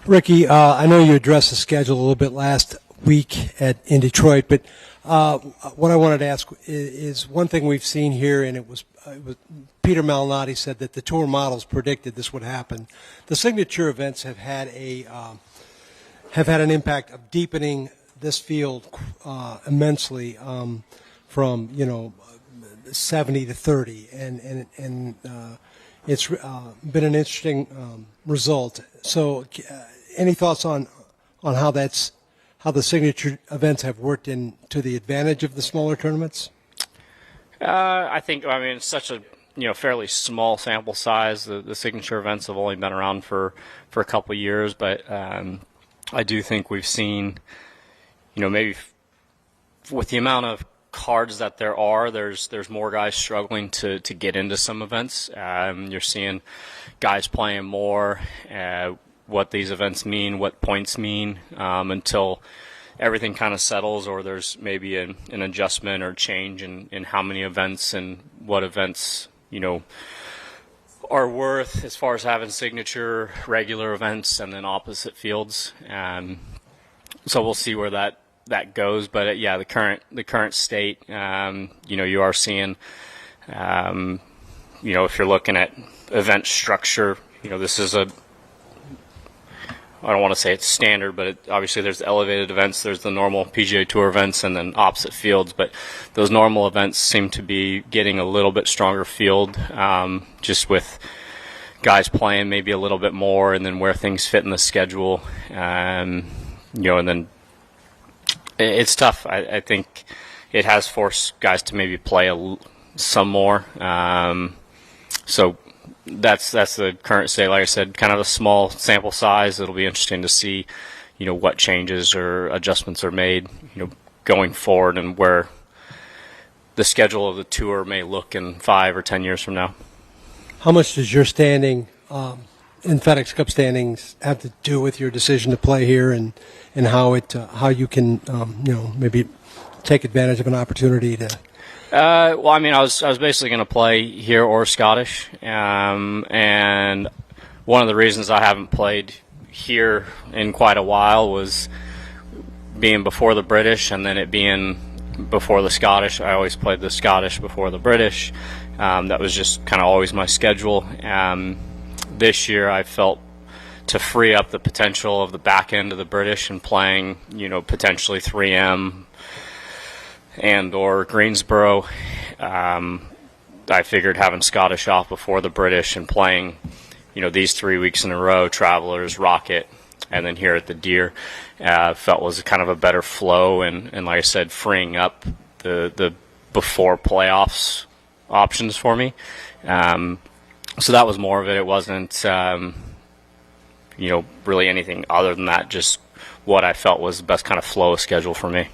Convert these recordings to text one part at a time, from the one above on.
Rickie, I know you addressed the schedule a little bit last week in Detroit, but what I wanted to ask is one thing we've seen here, and it was Peter Malnati said that the tour models predicted this would happen. The signature events have had an impact of deepening this field immensely from 70 to 30, and it's been an interesting result. So, any thoughts on how the signature events have worked to the advantage of the smaller tournaments? I think it's such a fairly small sample size. The signature events have only been around for a couple of years, but I do think we've seen maybe with the amount of cards that there's more guys struggling to get into some events. You're seeing guys playing more, what these events mean, what points mean, until everything kind of settles, or there's maybe an adjustment or change in how many events and what events are worth as far as having signature regular events and then opposite fields. So we'll see where that goes, but the current state, you are seeing, if you're looking at event structure, this is I don't want to say it's standard, but obviously there's elevated events, there's the normal PGA Tour events, and then opposite fields. But those normal events seem to be getting a little bit stronger field, just with guys playing maybe a little bit more, and then where things fit in the schedule, and then it's tough. I think it has forced guys to maybe play some more. So that's the current state. Like I said, kind of a small sample size. It'll be interesting to see, what changes or adjustments are made, going forward, and where the schedule of the tour may look in 5 or 10 years from now. How much does your standing in FedEx Cup standings have to do with your decision to play here, and how you can maybe take advantage of an opportunity to? I was basically going to play here or Scottish, and one of the reasons I haven't played here in quite a while was being before the British, and then it being before the Scottish. I always played the Scottish before the British. That was just kind of always my schedule. This year I felt to free up the potential of the back end of the British and playing, potentially 3M and or Greensboro. I figured having Scottish off before the British and playing, these 3 weeks in a row, Travelers, Rocket, and then here at the Deere, felt was kind of a better flow, and like I said, freeing up the before playoffs options for me. So that was more of it. It wasn't, really anything other than that, just what I felt was the best kind of flow of schedule for me.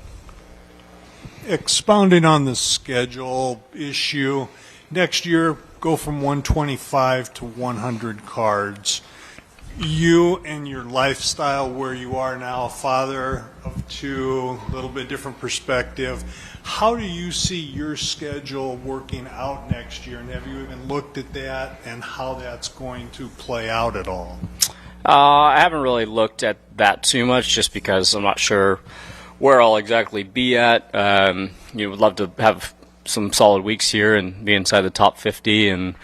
Expounding on the schedule issue, next year go from 125 to 100 cards. You and your lifestyle, where you are now, a father of 2, a little bit different perspective, how do you see your schedule working out next year, and have you even looked at that and how that's going to play out at all? I haven't really looked at that too much, just because I'm not sure where I'll exactly be at. Would love to have some solid weeks here and be inside the top 50 and,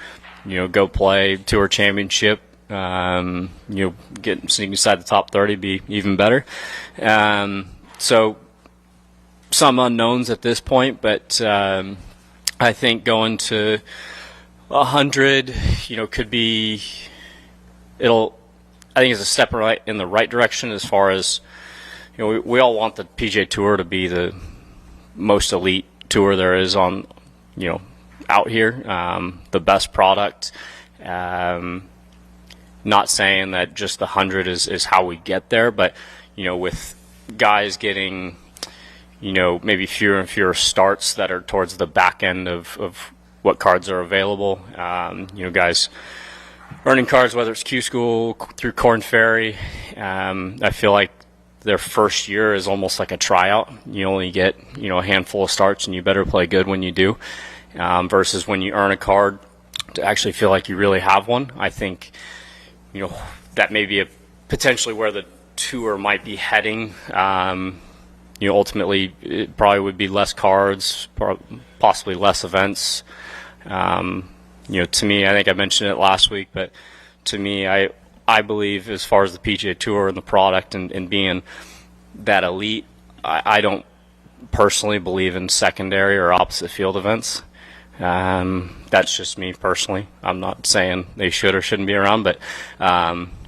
go play Tour Championship. Sneaking inside the top 30 be even better. So some unknowns at this point, but I think going to 100, could be, I think it's a step in the right direction as far as, we all want the PGA Tour to be the most elite tour there is on, out here, the best product. Not saying that just the 100 is how we get there, but, with guys getting, maybe fewer and fewer starts that are towards the back end of what cards are available, guys earning cards, whether it's Q School, through Korn Ferry, I feel like their first year is almost like a tryout. You only get, a handful of starts, and you better play good when you do, versus when you earn a card to actually feel like you really have one. I think, that may be potentially where the tour might be heading. Ultimately, it probably would be less cards, possibly less events. To me, I think I mentioned it last week, but to me, I believe as far as the PGA Tour and the product and being that elite, I don't personally believe in secondary or opposite field events. That's just me personally. I'm not saying they should or shouldn't be around, but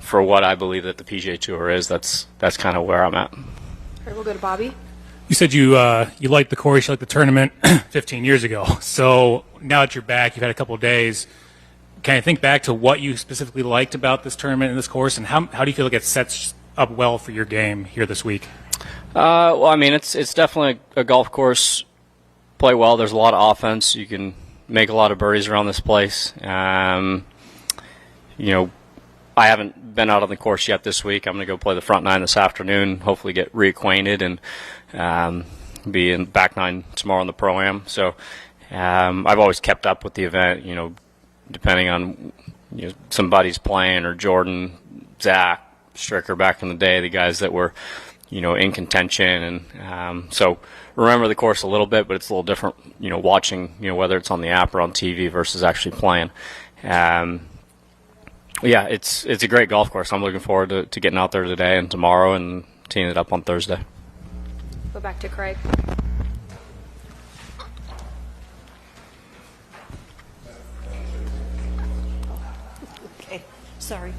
for what I believe that the PGA Tour is, that's kind of where I'm at. All right, we'll go to Bobby. You said you liked the course, you liked the tournament 15 years ago. So now that you're back, you've had a couple of days. Can you think back to what you specifically liked about this tournament and this course, and how do you feel like it sets up well for your game here this week? Well, I mean, it's definitely a golf course. Play well. There's a lot of offense. You can make a lot of birdies around this place. I haven't been out on the course yet this week. I'm going to go play the front nine this afternoon, hopefully get reacquainted, and be in back nine tomorrow in the Pro-Am. So I've always kept up with the event, depending on somebody's playing, or Jordan, Zach, Stricker back in the day, the guys that were in contention. And so remember the course a little bit, but it's a little different, watching, whether it's on the app or on TV versus actually playing. Yeah, it's a great golf course. I'm looking forward to getting out there today and tomorrow and teeing it up on Thursday. Go back to Craig. Okay, sorry.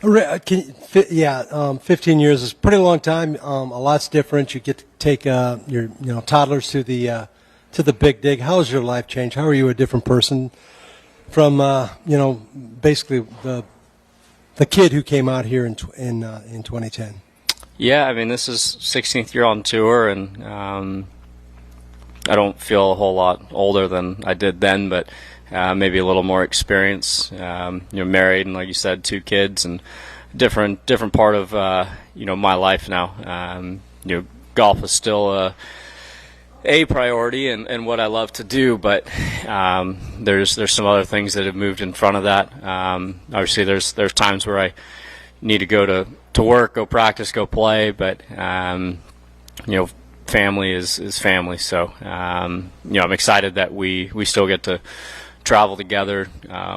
15 years is a pretty long time. A lot's different. You get to take your toddlers to the big dig. How has your life changed? How are you a different person from basically the kid who came out here in 2010? Yeah, I mean, this is 16th year on tour, and I don't feel a whole lot older than I did then, but maybe a little more experience. Married, and like you said, 2 kids, and different part of my life now. Golf is still a priority and what I love to do, but there's some other things that have moved in front of that. Obviously, there's times where I need to go to work, go practice, go play, but family is family. So I'm excited that we still get to travel together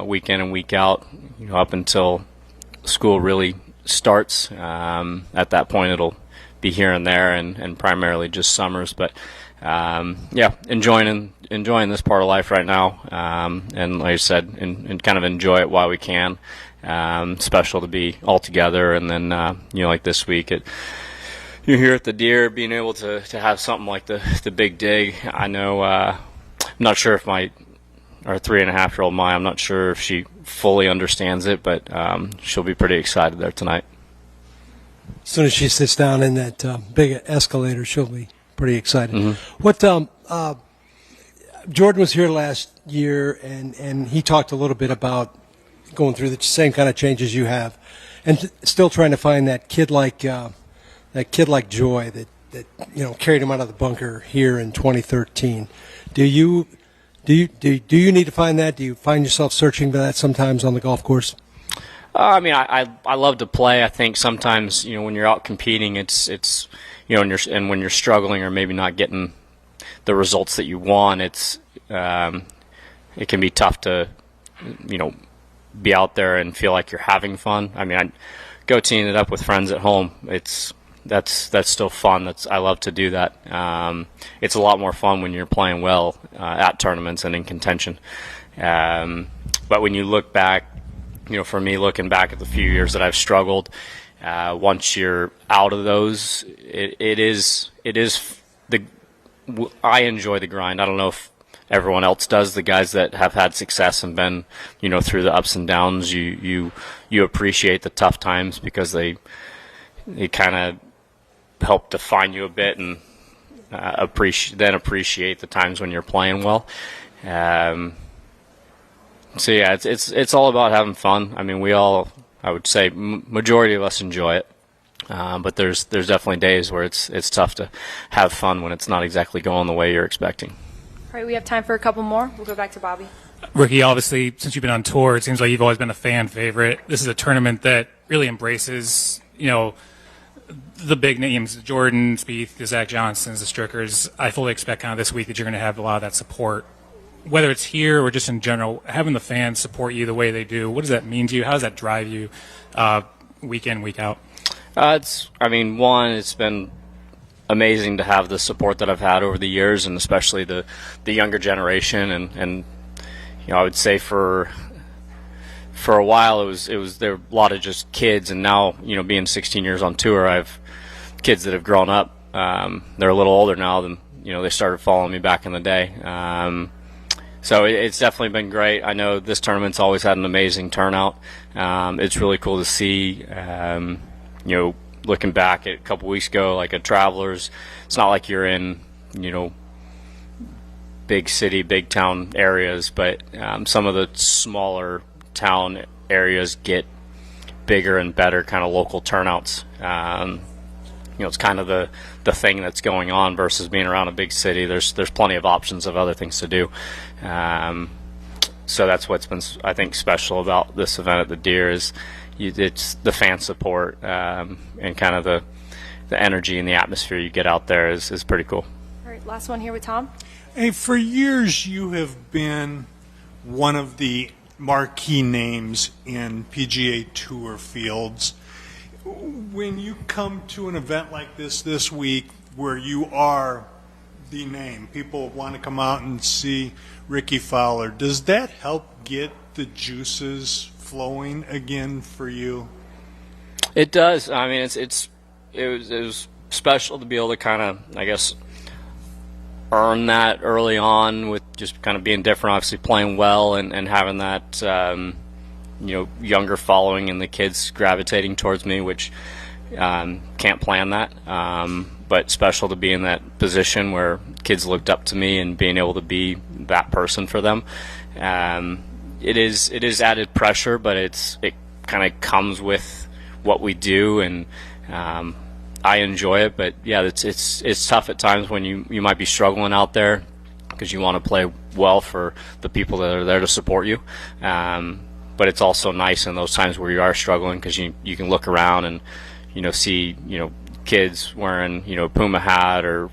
week in and week out, up until school really starts. At that point, it'll be here and there, and primarily just summers, but enjoying this part of life right now, and like I said, and kind of enjoy it while we can. Special to be all together, and then like this week, you're here at the Deere, being able to have something like the big dig. I know I'm not sure if our 3.5-year-old Maya, I'm not sure if she fully understands it, but she'll be pretty excited there tonight. As soon as she sits down in that big escalator, she'll be pretty excited. Mm-hmm. What Jordan was here last year, and he talked a little bit about going through the same kind of changes you have, and still trying to find that kid-like joy that carried him out of the bunker here in 2013. Do you need to find that? Do you find yourself searching for that sometimes on the golf course? I mean, I love to play. I think sometimes when you're out competing, it's and when you're struggling or maybe not getting the results that you want, it can be tough to be out there and feel like you're having fun. I mean, I go teeing it up with friends at home. That's still fun. I love to do that. It's a lot more fun when you're playing well at tournaments and in contention. But when you look back, for me, looking back at the few years that I've struggled, once you're out of those, it is I enjoy the grind. I don't know if everyone else does. The guys that have had success and been, through the ups and downs, you appreciate the tough times because they kind of help define you a bit, and appreciate the times when you're playing well. So yeah, it's all about having fun. I mean, I would say majority of us enjoy it, but there's definitely days where it's tough to have fun when it's not exactly going the way you're expecting. All right, we have time for a couple more. We'll go back to Bobby. Rickie, obviously, since you've been on tour, it seems like you've always been a fan favorite. This is a tournament that really embraces, the big names, Jordan Spieth, the Zach Johnsons, the Strickers. I fully expect kind of this week that you're going to have a lot of that support. Whether it's here or just in general, having the fans support you the way they do, what does that mean to you? How does that drive you week in, week out? It's been amazing to have the support that I've had over the years, and especially the younger generation. And I would say for a while there were a lot of just kids, and now being 16 years on tour, I have kids that have grown up. They're a little older now than they started following me back in the day. So it's definitely been great. I know this tournament's always had an amazing turnout. It's really cool to see. Looking back at a couple weeks ago, like at Travelers, it's not like you're in big city, big town areas, but some of the smaller town areas get bigger and better kind of local turnouts. It's kind of the thing that's going on versus being around a big city. There's plenty of options of other things to do. So that's what's been, I think, special about this event at the Deere is it's the fan support and kind of the energy and the atmosphere you get out there is pretty cool. All right, last one here with Tom. Hey, for years you have been one of the marquee names in PGA Tour fields. When you come to an event like this week where you are the name, people want to come out and see Rickie Fowler, does that help get the juices flowing again for you? It does. I mean, it was special to be able to kind of, I guess, earn that early on with just kind of being different, obviously playing well and having that younger following and the kids gravitating towards me, which can't plan that, but special to be in that position where kids looked up to me and being able to be that person for them. It is added pressure, but it kind of comes with what we do, and I enjoy it. But yeah, it's tough at times when you might be struggling out there because you want to play well for the people that are there to support you. But it's also nice in those times where you are struggling because you can look around and see kids wearing Puma hat or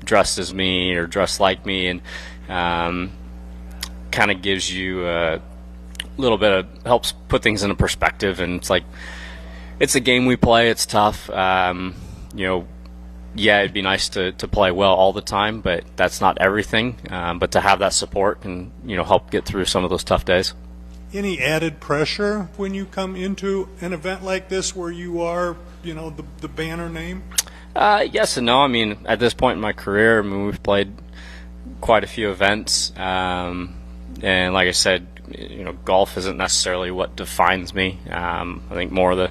dressed as me or dressed like me, and kind of gives you a little bit of helps put things into perspective. And it's like it's a game we play. It's tough. Yeah, it'd be nice to play well all the time, but that's not everything. But to have that support can help get through some of those tough days. Any added pressure when you come into an event like this where you are, the banner name? Yes and no. I mean, at this point in my career, we've played quite a few events, and like I said, golf isn't necessarily what defines me. I think more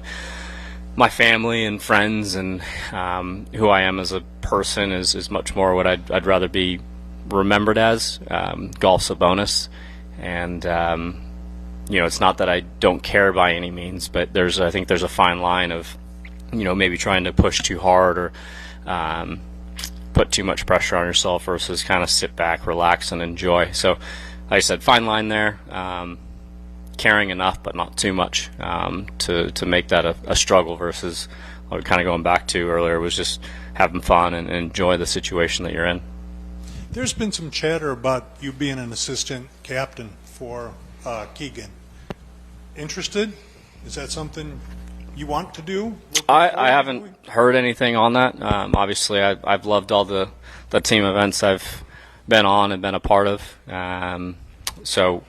my family and friends and who I am as a person is much more what I'd rather be remembered as. Golf's a bonus, and it's not that I don't care by any means, but I think there's a fine line of, maybe trying to push too hard or put too much pressure on yourself versus kind of sit back, relax, and enjoy. So, like I said, fine line there. Caring enough, but not too much to make that a struggle versus what we're kind of going back to earlier was just having fun and enjoy the situation that you're in. There's been some chatter about you being an assistant captain for Keegan. Interested? Is that something you want to do? I haven't heard anything on that. Obviously, I've loved all the team events I've been on and been a part of. So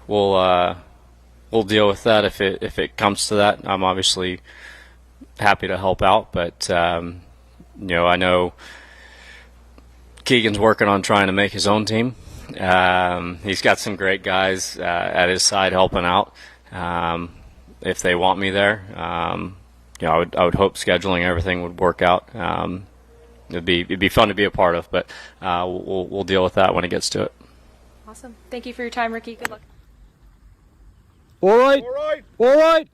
we'll deal with that if it comes to that. I'm obviously happy to help out, but I know Keegan's working on trying to make his own team. He's got some great guys at his side helping out. If they want me there, I would hope scheduling everything would work out. It'd be fun to be a part of, but we'll deal with that when it gets to it. Awesome. Thank you for your time, Rickie. Good luck. All right.